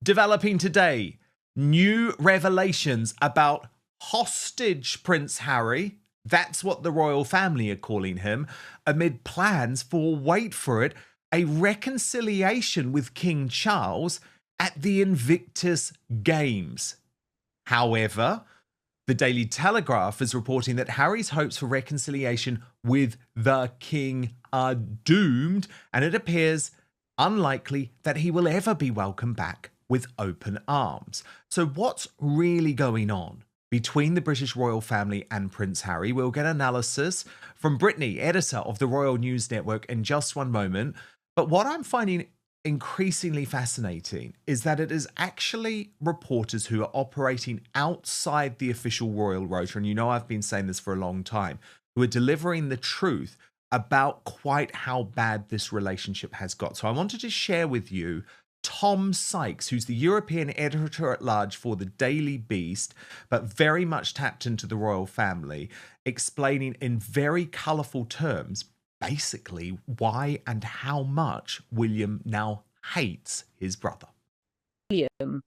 Developing today, new revelations about hostage Prince Harry. That's what the royal family are calling him, amid plans for, wait for it, a reconciliation with King Charles at the Invictus Games. However, the Daily Telegraph is reporting that Harry's hopes for reconciliation with the king are doomed, and it appears unlikely that he will ever be welcomed back with open arms. So what's really going on between the British royal family and Prince Harry? We'll get analysis from Brittany, editor of the Royal News Network, in just one moment. But what I'm finding increasingly fascinating is that it is actually reporters who are operating outside the official royal rota, and you know I've been saying this for a long time, who are delivering the truth about quite how bad this relationship has got. So I wanted to share with you Tom Sykes, who's the European editor-at-large for the Daily Beast, but very much tapped into the royal family, explaining in very colourful terms basically why and how much William now hates his brother. William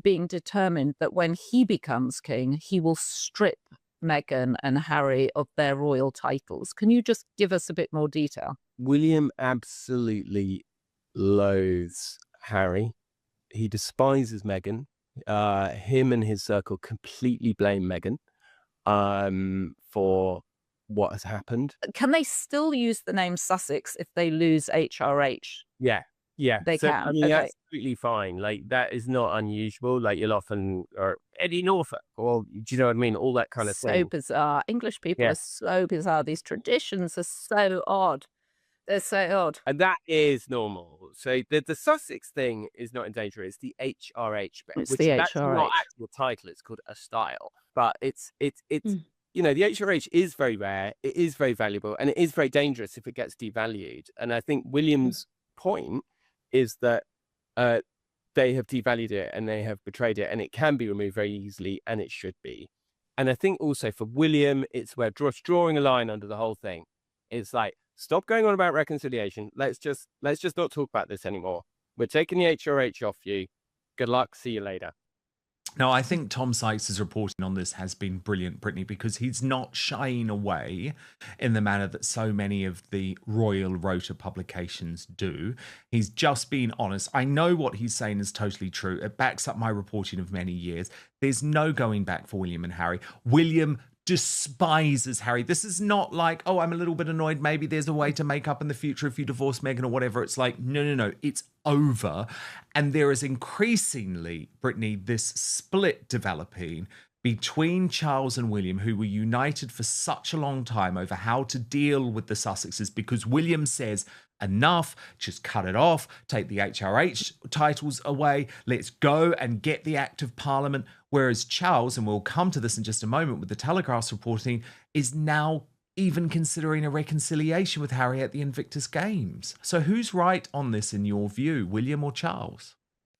being determined that when he becomes king, he will strip Meghan and Harry of their royal titles. Can you just give us a bit more detail? William absolutely loathes Harry. He despises Meghan. Him and his circle completely blame Meghan for what has happened. Can they still use the name Sussex if they lose HRH? Yeah. They can. I mean, okay. absolutely fine. Like, that is not unusual. Like, you'll often, or Eddie Norfolk, or do you know what I mean? All that kind of thing. So bizarre. English people are so bizarre. These traditions are so odd. They're so odd. And that is normal. So the Sussex thing is not in danger. It's the HRH bit, It's which the that's HRH. not actual title. It's called a style. But it's you know, the HRH is very rare. It is very valuable, and it is very dangerous if it gets devalued. And I think William's point is that they have devalued it and they have betrayed it, and it can be removed very easily, and it should be. And I think also for William, it's where drawing a line under the whole thing. It's like, stop going on about reconciliation. Let's just not talk about this anymore. We're taking the HRH off you. Good luck. See you later. Now, I think Tom Sykes' reporting on this has been brilliant, Brittany, because he's not shying away in the manner that so many of the Royal Rota publications do. He's just being honest. I know what he's saying is totally true. It backs up my reporting of many years. There's no going back for William and Harry. William despises Harry. This is not like, oh, I'm a little bit annoyed. Maybe there's a way to make up in the future if you divorce Meghan or whatever. It's like, no. It's over. And there is increasingly, Brittany, this split developing between Charles and William, who were united for such a long time over how to deal with the Sussexes, because William says, enough, just cut it off, take the HRH titles away, let's go and get the Act of Parliament. Whereas Charles, and we'll come to this in just a moment with the Telegraph's reporting, is now even considering a reconciliation with Harry at the Invictus Games. So who's right on this in your view, William or Charles?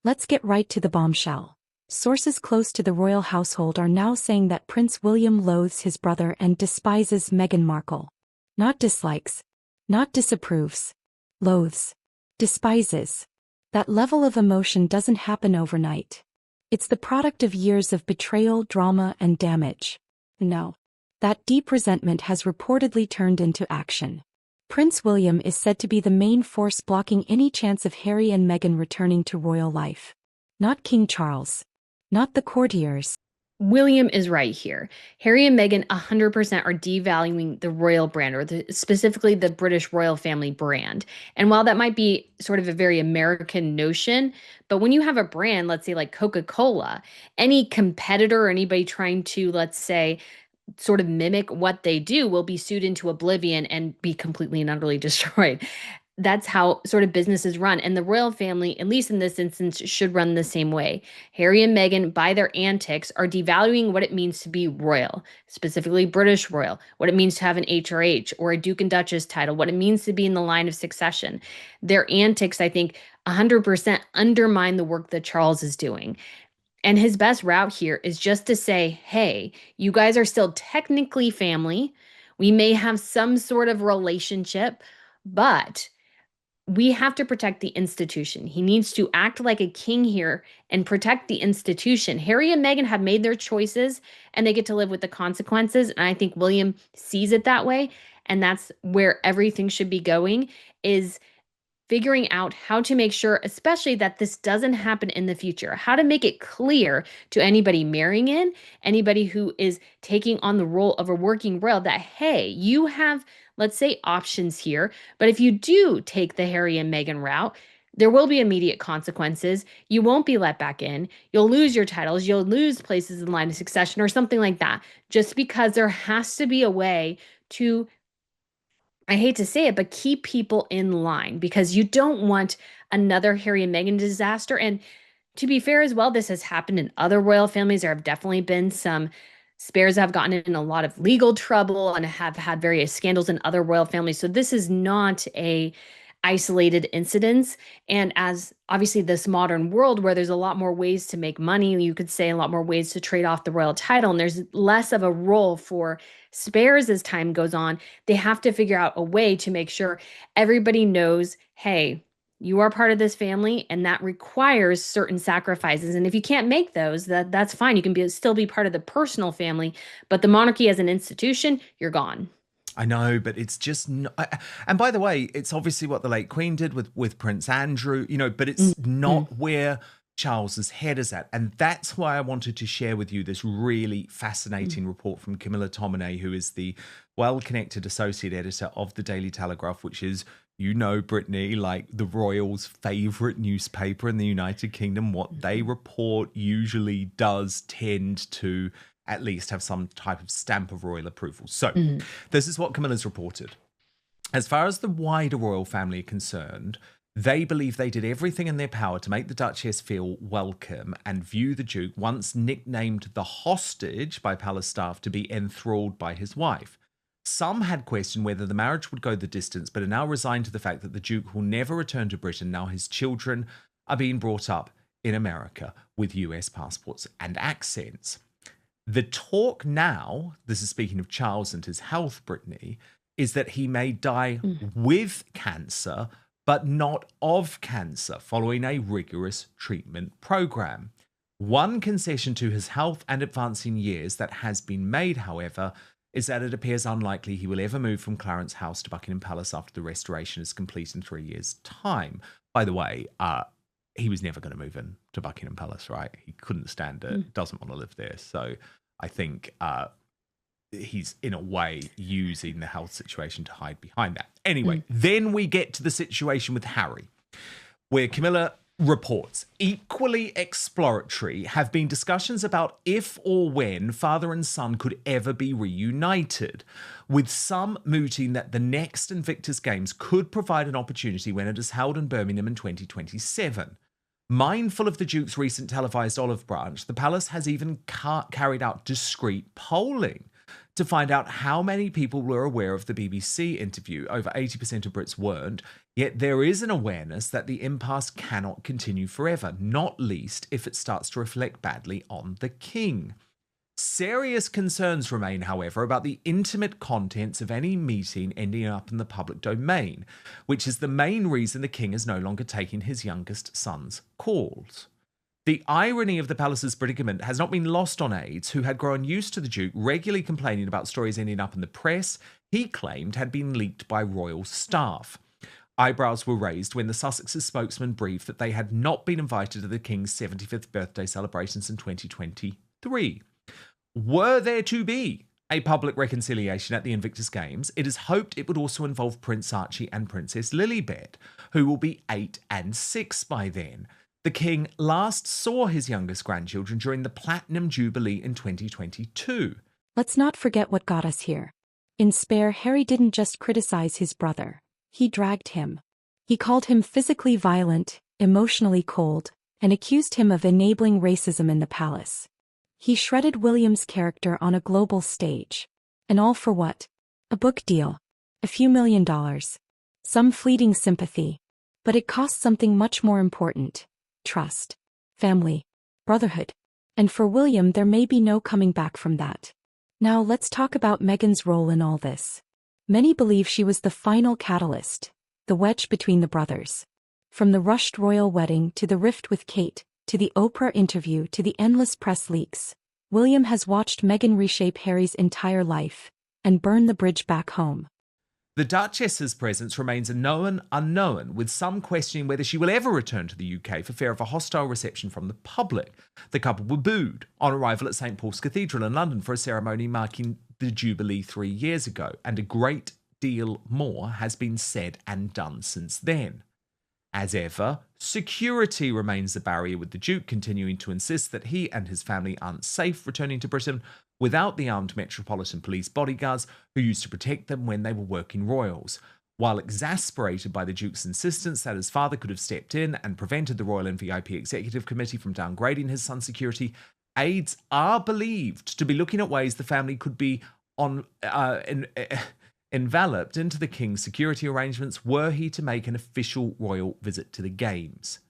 Let's get right to the bombshell. Sources close to the royal household are now saying that Prince William loathes his brother and despises Meghan Markle. Not dislikes, not disapproves. Loathes. Despises. That level of emotion doesn't happen overnight. It's the product of years of betrayal, drama, and damage. No. That deep resentment has reportedly turned into action. Prince William is said to be the main force blocking any chance of Harry and Meghan returning to royal life. Not King Charles. Not the courtiers. William is right here. Harry and Meghan 100% are devaluing the royal brand, or specifically the British royal family brand. And while that might be sort of a very American notion, but when you have a brand, let's say like Coca-Cola, any competitor or anybody trying to, let's say, sort of mimic what they do will be sued into oblivion and be completely and utterly destroyed. That's how sort of businesses run. And the royal family, at least in this instance, should run the same way. Harry and Meghan, by their antics, are devaluing what it means to be royal, specifically British royal, what it means to have an HRH or a Duke and Duchess title, what it means to be in the line of succession. Their antics, I think, 100% undermine the work that Charles is doing. And his best route here is just to say, hey, you guys are still technically family. We may have some sort of relationship, but we have to protect the institution. He needs to act like a king here and protect the institution. Harry and Meghan have made their choices and they get to live with the consequences. And I think William sees it that way. And that's where everything should be going, is figuring out how to make sure, especially that this doesn't happen in the future, how to make it clear to anybody marrying in, anybody who is taking on the role of a working royal, that, hey, you have, let's say, options here. But if you do take the Harry and Meghan route, there will be immediate consequences. You won't be let back in. You'll lose your titles. You'll lose places in line of succession or something like that, just because there has to be a way to, I hate to say it, but keep people in line, because you don't want another Harry and Meghan disaster. And to be fair as well, this has happened in other royal families. There have definitely been some spares that have gotten in a lot of legal trouble and have had various scandals in other royal families. So this is not a isolated incidents. And as obviously this modern world where there's a lot more ways to make money, you could say a lot more ways to trade off the royal title, and there's less of a role for spares as time goes on, they have to figure out a way to make sure everybody knows, hey, you are part of this family, and that requires certain sacrifices. And if you can't make those, that's fine. You can still be part of the personal family, but the monarchy as an institution, you're gone. I know, but it's just not, and by the way, it's obviously what the late Queen did with Prince Andrew, but it's not where Charles's head is at. And that's why I wanted to share with you this really fascinating report from Camilla Tominey, who is the well-connected associate editor of the Daily Telegraph, which is, Brittany, like the royals' favourite newspaper in the United Kingdom. What they report usually does tend to at least have some type of stamp of royal approval. So this is what Camilla's reported. As far as the wider royal family are concerned, they believe they did everything in their power to make the Duchess feel welcome and view the Duke, once nicknamed the hostage by palace staff, to be enthralled by his wife. Some had questioned whether the marriage would go the distance, but are now resigned to the fact that the Duke will never return to Britain. Now his children are being brought up in America with US passports and accents. The talk now, this is speaking of Charles and his health, Brittany, is that he may die with cancer, but not of cancer, following a rigorous treatment program. One concession to his health and advancing years that has been made, however, is that it appears unlikely he will ever move from Clarence House to Buckingham Palace after the restoration is complete in 3 years' time. By the way, he was never going to move in to Buckingham Palace, right? He couldn't stand it, doesn't want to live there. So I think he's, in a way, using the health situation to hide behind that. Anyway, then we get to the situation with Harry, where Camilla reports, equally exploratory have been discussions about if or when father and son could ever be reunited, with some mooting that the next Invictus Games could provide an opportunity when it is held in Birmingham in 2027. Mindful of the Duke's recent televised olive branch, the palace has even carried out discreet polling to find out how many people were aware of the BBC interview. Over 80% of Brits weren't, yet there is an awareness that the impasse cannot continue forever, not least if it starts to reflect badly on the king. Serious concerns remain, however, about the intimate contents of any meeting ending up in the public domain, which is the main reason the king is no longer taking his youngest son's calls. The irony of the palace's predicament has not been lost on aides, who had grown used to the Duke regularly complaining about stories ending up in the press he claimed had been leaked by royal staff. Eyebrows were raised when the Sussex's spokesman briefed that they had not been invited to the king's 75th birthday celebrations in 2023. Were there to be a public reconciliation at the Invictus Games, it is hoped it would also involve Prince Archie and Princess Lilibet, who will be 8 and 6 by then. The king last saw his youngest grandchildren during the Platinum Jubilee in 2022. Let's not forget what got us here. In Spare, Harry didn't just criticize his brother. He dragged him. He called him physically violent, emotionally cold, and accused him of enabling racism in the palace. He shredded William's character on a global stage. And all for what? A book deal. A few $1 million. Some fleeting sympathy. But it cost something much more important. Trust. Family. Brotherhood. And for William, there may be no coming back from that. Now let's talk about Meghan's role in all this. Many believe she was the final catalyst. the wedge between the brothers. From the rushed royal wedding to the rift with Kate, to the Oprah interview to the endless press leaks, William has watched Meghan reshape Harry's entire life and burn the bridge back home. The Duchess's presence remains a known unknown, with some questioning whether she will ever return to the UK for fear of a hostile reception from the public. The couple were booed on arrival at St Paul's Cathedral in London for a ceremony marking the Jubilee 3 years ago, and a great deal more has been said and done since then. As ever, security remains the barrier, with the Duke continuing to insist that he and his family aren't safe returning to Britain without the armed Metropolitan Police bodyguards who used to protect them when they were working royals. While exasperated by the Duke's insistence that his father could have stepped in and prevented the Royal and VIP Executive Committee from downgrading his son's security, aides are believed to be looking at ways the family could be enveloped into the King's security arrangements were he to make an official royal visit to the Games.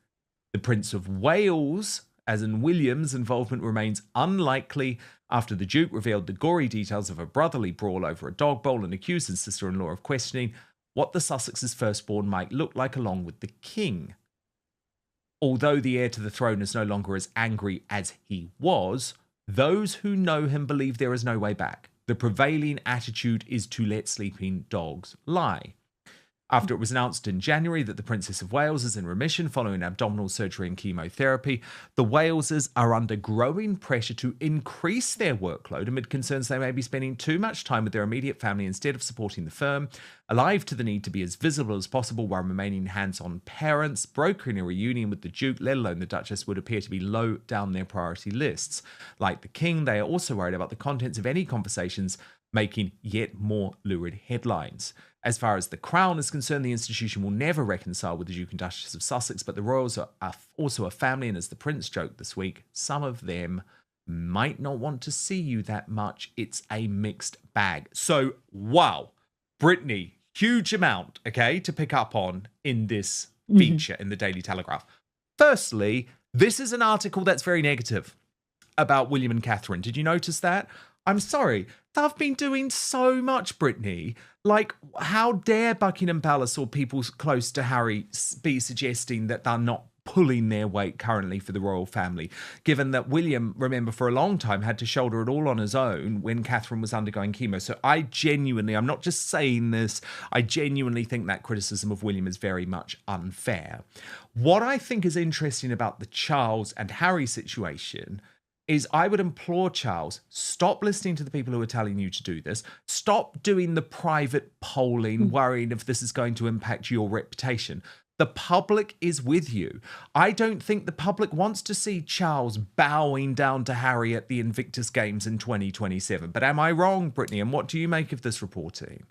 The Prince of Wales, as in William's involvement, remains unlikely after the Duke revealed the gory details of a brotherly brawl over a dog bowl and accused his sister-in-law of questioning what the Sussex's firstborn might look like along with the King. Although the heir to the throne is no longer as angry as he was, those who know him believe there is no way back. The prevailing attitude is to let sleeping dogs lie. After it was announced in January that the Princess of Wales is in remission following abdominal surgery and chemotherapy, the Waleses are under growing pressure to increase their workload amid concerns they may be spending too much time with their immediate family instead of supporting the firm, alive to the need to be as visible as possible while remaining hands-on parents. Brokering a reunion with the Duke, let alone the Duchess, would appear to be low down their priority lists. Like the King, they are also worried about the contents of any conversations making yet more lurid headlines. As far as the Crown is concerned, the institution will never reconcile with the Duke and Duchess of Sussex, but the royals are also a family, and as the Prince joked this week, some of them might not want to see you that much. It's a mixed bag. So, wow, Brittany, huge amount, okay, to pick up on in this feature in the Daily Telegraph. Firstly, this is an article that's very negative about William and Catherine. Did you notice that? I'm sorry, they've been doing so much, Brittany. Like, how dare Buckingham Palace or people close to Harry be suggesting that they're not pulling their weight currently for the royal family, given that William, remember, for a long time had to shoulder it all on his own when Catherine was undergoing chemo. So I'm not just saying this, I genuinely think that criticism of William is very much unfair. What I think is interesting about the Charles and Harry situation is I would implore Charles, stop listening to the people who are telling you to do this. Stop doing the private polling, worrying if this is going to impact your reputation. The public is with you. I don't think the public wants to see Charles bowing down to Harry at the Invictus Games in 2027. But am I wrong, Brittany? And what do you make of this reporting?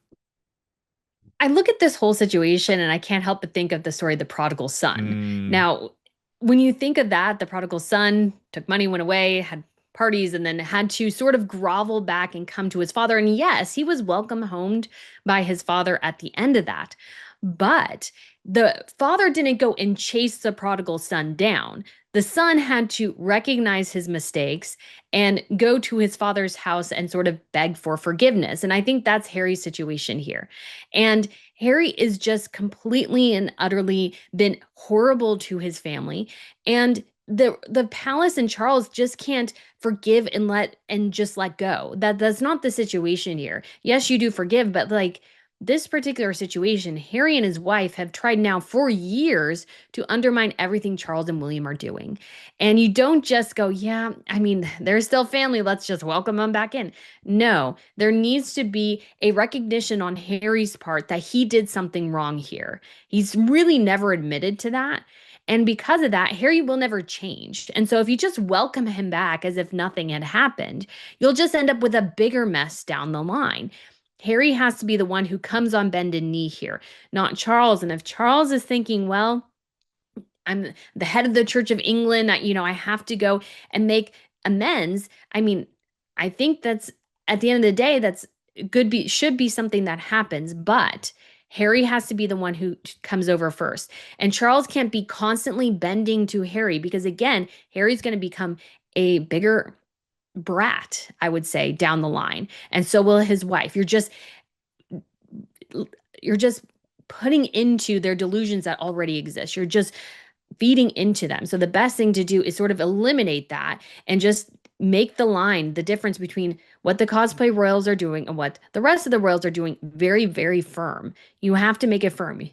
I look at this whole situation and I can't help but think of the story of the prodigal son. Now, when you think of that, the prodigal son took money, went away, had parties, and then had to sort of grovel back and come to his father. And yes, he was welcomed home by his father at the end of that. But the father didn't go and chase the prodigal son down. The son had to recognize his mistakes and go to his father's house and sort of beg for forgiveness. And I think that's Harry's situation here. And Harry is just completely and utterly been horrible to his family. And the palace and Charles just can't forgive and just let go. That's not the situation here. Yes, you do forgive, but like this particular situation, Harry and his wife have tried now for years to undermine everything Charles and William are doing. And you don't just go, yeah, I mean, they're still family. Let's just welcome them back in. No, there needs to be a recognition on Harry's part that he did something wrong here. He's really never admitted to that. And because of that, Harry will never change. And so if you just welcome him back as if nothing had happened, you'll just end up with a bigger mess down the line. Harry has to be the one who comes on bended knee here, not Charles. And if Charles is thinking, well, I'm the head of the Church of England, I have to go and make amends. I mean, I think that's at the end of the day, that's should be something that happens, but Harry has to be the one who comes over first. And Charles can't be constantly bending to Harry because again, Harry's going to become a bigger brat, I would say, down the line. And so will his wife. You're just putting into their delusions that already exist. You're just feeding into them. So the best thing to do is sort of eliminate that and just make the line, the difference between what the cosplay royals are doing and what the rest of the royals are doing very, very firm. You have to make it firm.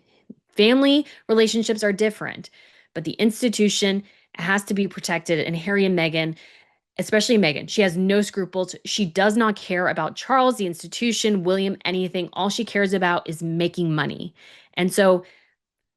Family relationships are different, but the institution has to be protected. And Harry and Meghan, especially Meghan, she has no scruples. She does not care about Charles, the institution, William, anything. All she cares about is making money. And so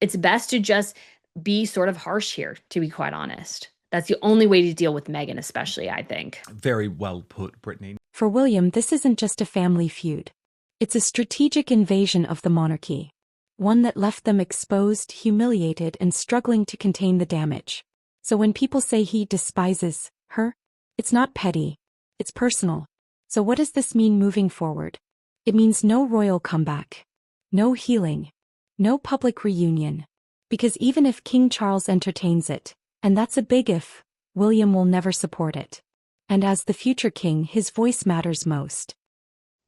it's best to just be sort of harsh here, to be quite honest. That's the only way to deal with Meghan, especially, I think. Very well put, Brittany. For William, this isn't just a family feud. It's a strategic invasion of the monarchy. One that left them exposed, humiliated, and struggling to contain the damage. So when people say he despises her, it's not petty. It's personal. So what does this mean moving forward? It means no royal comeback. No healing. No public reunion. Because even if King Charles entertains it, and that's a big if, William will never support it. And as the future king, his voice matters most.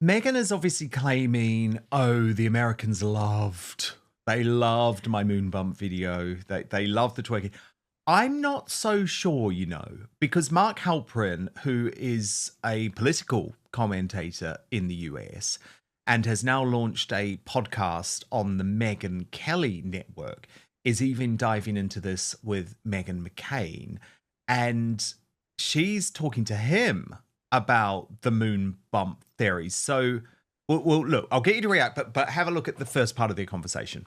Meghan is obviously claiming, oh, the Americans they loved my moon bump video. They loved the twerking. I'm not so sure, because Mark Halperin, who is a political commentator in the US and has now launched a podcast on the Meghan Kelly network, is even diving into this with Meghan McCain. And she's talking to him about the moon bump theory. So, well, look, I'll get you to react, but have a look at the first part of their conversation.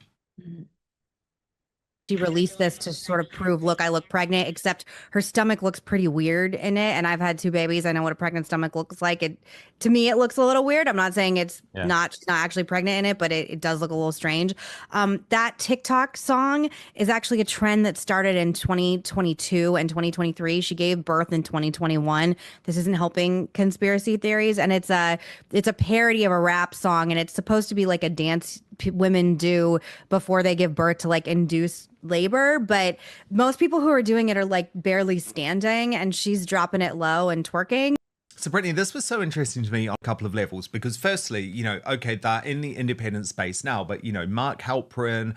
She released this to sort of prove, look, I look pregnant, except her stomach looks pretty weird in it. And I've had 2 babies. I know what a pregnant stomach looks like. To me, it looks a little weird. I'm not saying she's not actually pregnant in it, but it does look a little strange. That TikTok song is actually a trend that started in 2022 and 2023. She gave birth in 2021. This isn't helping conspiracy theories. And it's a parody of a rap song. And it's supposed to be like a dance women do before they give birth to like induce labor, but most people who are doing it are like barely standing, and she's dropping it low and twerking. So Brittany, this was so interesting to me on a couple of levels, because firstly, okay, they're in the independent space now, but Mark Halperin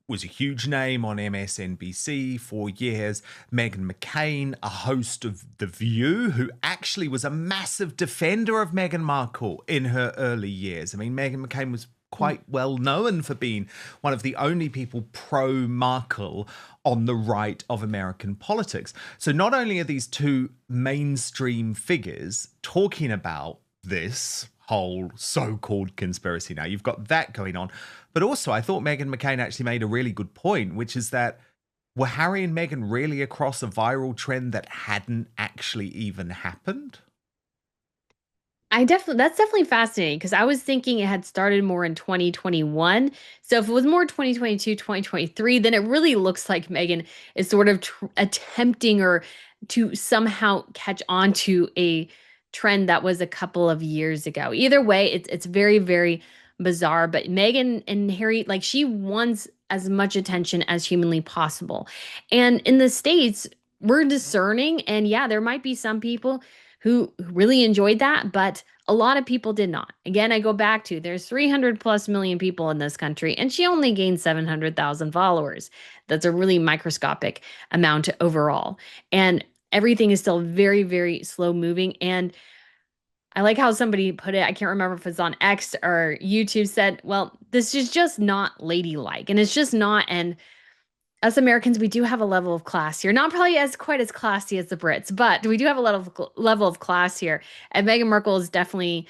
was a huge name on MSNBC for years. Meghan McCain, a host of The View, who actually was a massive defender of Meghan Markle in her early years. I mean, Meghan McCain was quite well known for being one of the only people pro-Markle on the right of American politics. So not only are these two mainstream figures talking about this whole so-called conspiracy now, you've got that going on, but also I thought Meghan McCain actually made a really good point, which is that were Harry and Meghan really across a viral trend that hadn't actually even happened? That's definitely fascinating, because I was thinking it had started more in 2021. So if it was more 2022, 2023, then it really looks like Meghan is sort of attempting or to somehow catch on to a trend that was a couple of years ago. Either way, it's very, very bizarre. But Meghan and Harry, like, she wants as much attention as humanly possible. And in the States, we're discerning. And yeah, there might be some people who really enjoyed that, but a lot of people did not. Again, I go back to there's 300 plus million people in this country, and she only gained 700,000 followers. That's a really microscopic amount overall. And everything is still very, very slow moving. And I like how somebody put it, I can't remember if it's on X or YouTube, said, well, this is just not ladylike. And it's just not. And us Americans, we do have a level of class here. Not probably quite as classy as the Brits, but we do have a level of class here. And Meghan Markle is definitely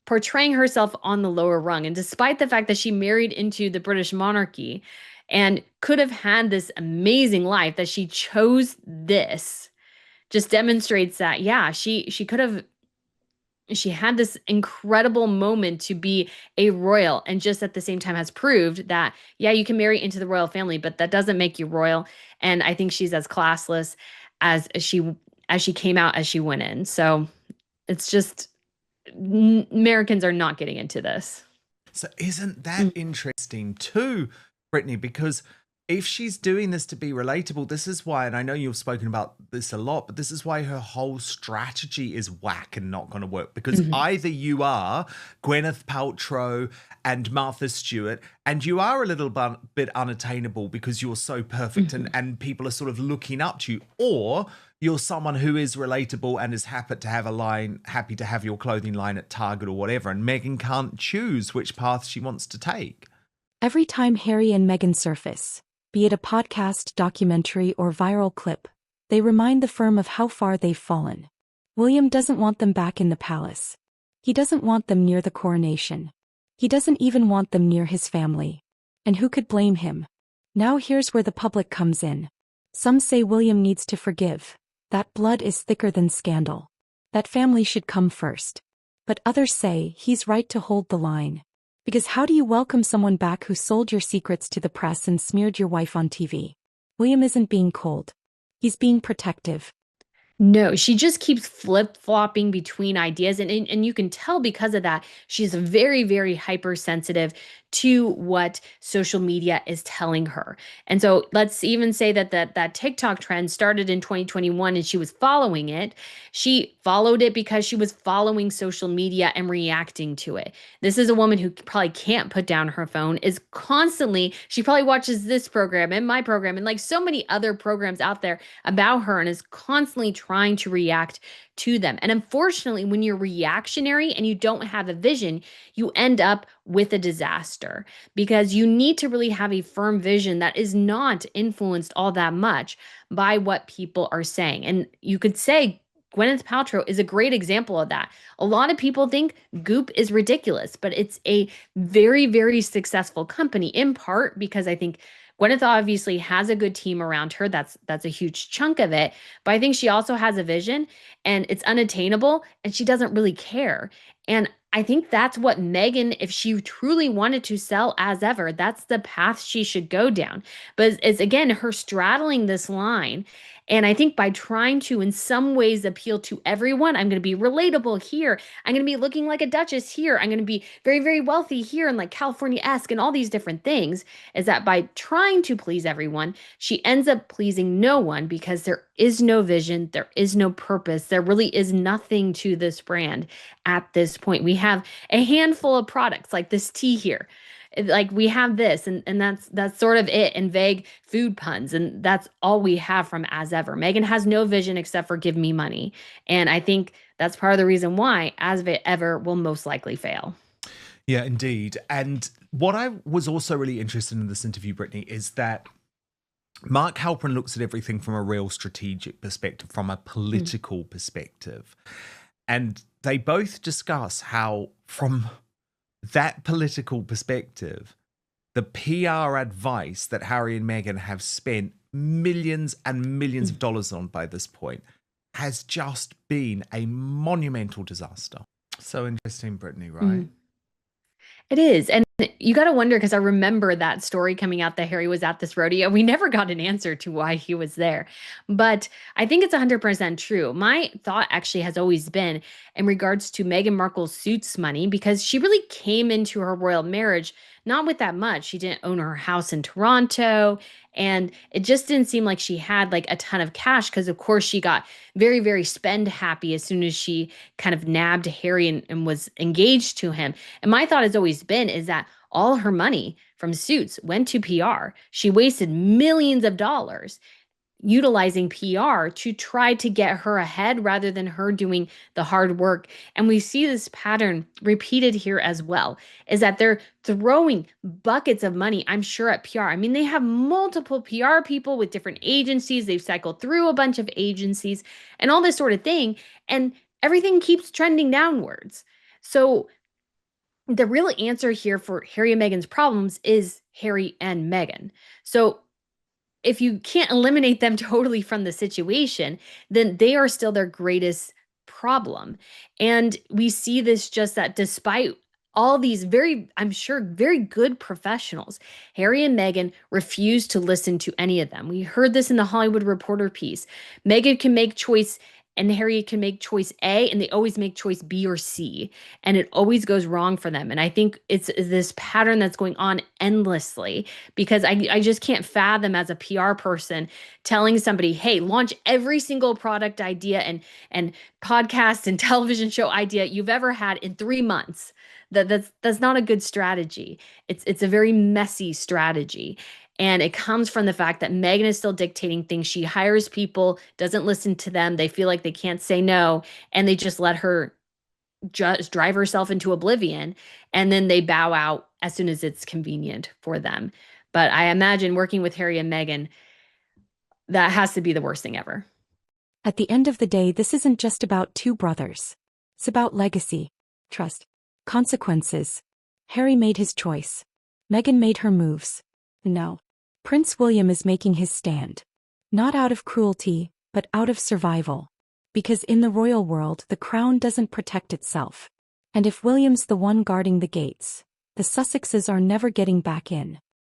portraying herself on the lower rung. And despite the fact that she married into the British monarchy and could have had this amazing life, that she chose this, just demonstrates that, yeah, she could have. She had this incredible moment to be a royal, and just at the same time has proved that, yeah, you can marry into the royal family, but that doesn't make you royal. And I think she's as classless as she came out as she went in. So it's just, Americans are not getting into this. So isn't that interesting too, Brittany? Because if she's doing this to be relatable, this is why, and I know you've spoken about this a lot, but this is why her whole strategy is whack and not going to work. Because either you are Gwyneth Paltrow and Martha Stewart, and you are a little bit unattainable because you're so perfect and people are sort of looking up to you, or you're someone who is relatable and is happy to have your clothing line at Target or whatever. And Meghan can't choose which path she wants to take. Every time Harry and Meghan surface, be it a podcast, documentary, or viral clip, they remind the firm of how far they've fallen. William doesn't want them back in the palace. He doesn't want them near the coronation. He doesn't even want them near his family. And who could blame him? Now here's where the public comes in. Some say William needs to forgive. That blood is thicker than scandal. That family should come first. But others say he's right to hold the line. Because how do you welcome someone back who sold your secrets to the press and smeared your wife on TV? William isn't being cold. He's being protective. No, she just keeps flip-flopping between ideas. And you can tell because of that, she's very, very hypersensitive to what social media is telling her. And so let's even say that TikTok trend started in 2021 and she was following it. She followed it because she was following social media and reacting to it. This is a woman who probably can't put down her phone, is constantly, she probably watches this program and my program and like so many other programs out there about her and is constantly trying to react to them. And unfortunately, when you're reactionary and you don't have a vision, you end up with a disaster because you need to really have a firm vision that is not influenced all that much by what people are saying. And you could say Gwyneth Paltrow is a great example of that. A lot of people think Goop is ridiculous, but it's a very, very successful company, in part because I think Gwyneth obviously has a good team around her. That's a huge chunk of it. But I think she also has a vision and it's unattainable and she doesn't really care. And I think that's what Meghan, if she truly wanted to sell as ever, that's the path she should go down. But it's again, her straddling this line. And I think by trying to, in some ways, appeal to everyone, I'm going to be relatable here. I'm going to be looking like a duchess here. I'm going to be very, very wealthy here and like California-esque and all these different things, is that by trying to please everyone, she ends up pleasing no one because there is no vision. There is no purpose. There really is nothing to this brand at this point. We have a handful of products like this tea here. Like we have this and that's sort of it, and vague food puns, and that's all we have from As Ever. Meghan has no vision except for give me money, and I think that's part of the reason why As Ever will most likely fail. Yeah, indeed. And what I was also really interested in this interview, Brittany, is that Mark Halperin looks at everything from a real strategic perspective, from a political perspective, and they both discuss how from that political perspective, the PR advice that Harry and Meghan have spent millions and millions of dollars on by this point has just been a monumental disaster. So interesting, Brittany, right? It is. And you got to wonder, because I remember that story coming out that Harry was at this rodeo. We never got an answer to why he was there. But I think it's 100% true. My thought actually has always been in regards to Meghan Markle's suits money, because she really came into her royal marriage not with that much. She didn't own her house in Toronto. And it just didn't seem like she had like a ton of cash because, of course, she got very, very spend happy as soon as she kind of nabbed Harry and was engaged to him. And my thought has always been is that all her money from Suits went to PR. She wasted millions of dollars utilizing PR to try to get her ahead rather than her doing the hard work. And we see this pattern repeated here as well, is that they're throwing buckets of money, I'm sure, at PR. I mean, they have multiple PR people with different agencies. They've cycled through a bunch of agencies and all this sort of thing. And everything keeps trending downwards. So the real answer here for Harry and Meghan's problems is Harry and Meghan. So if you can't eliminate them totally from the situation, then they are still their greatest problem. And we see this just that despite all these I'm sure, very good professionals, Harry and Meghan refuse to listen to any of them. We heard this in the Hollywood Reporter piece. Meghan can make choice and Harry can make choice A, and they always make choice B or C, and it always goes wrong for them. And I think it's this pattern that's going on endlessly, because I just can't fathom as a PR person telling somebody, hey, launch every single product idea and podcast and television show idea you've ever had in 3 months. That's not a good strategy. It's a very messy strategy. And it comes from the fact that Meghan is still dictating things. She hires people, doesn't listen to them. They feel like they can't say no, and they just let her just drive herself into oblivion. And then they bow out as soon as it's convenient for them. But I imagine working with Harry and Meghan, that has to be the worst thing ever. At the end of the day, this isn't just about two brothers. It's about legacy, trust, consequences. Harry made his choice. Meghan made her moves. Now, Prince William is making his stand. Not out of cruelty, but out of survival. Because in the royal world, the crown doesn't protect itself. And if William's the one guarding the gates, the Sussexes are never getting back in.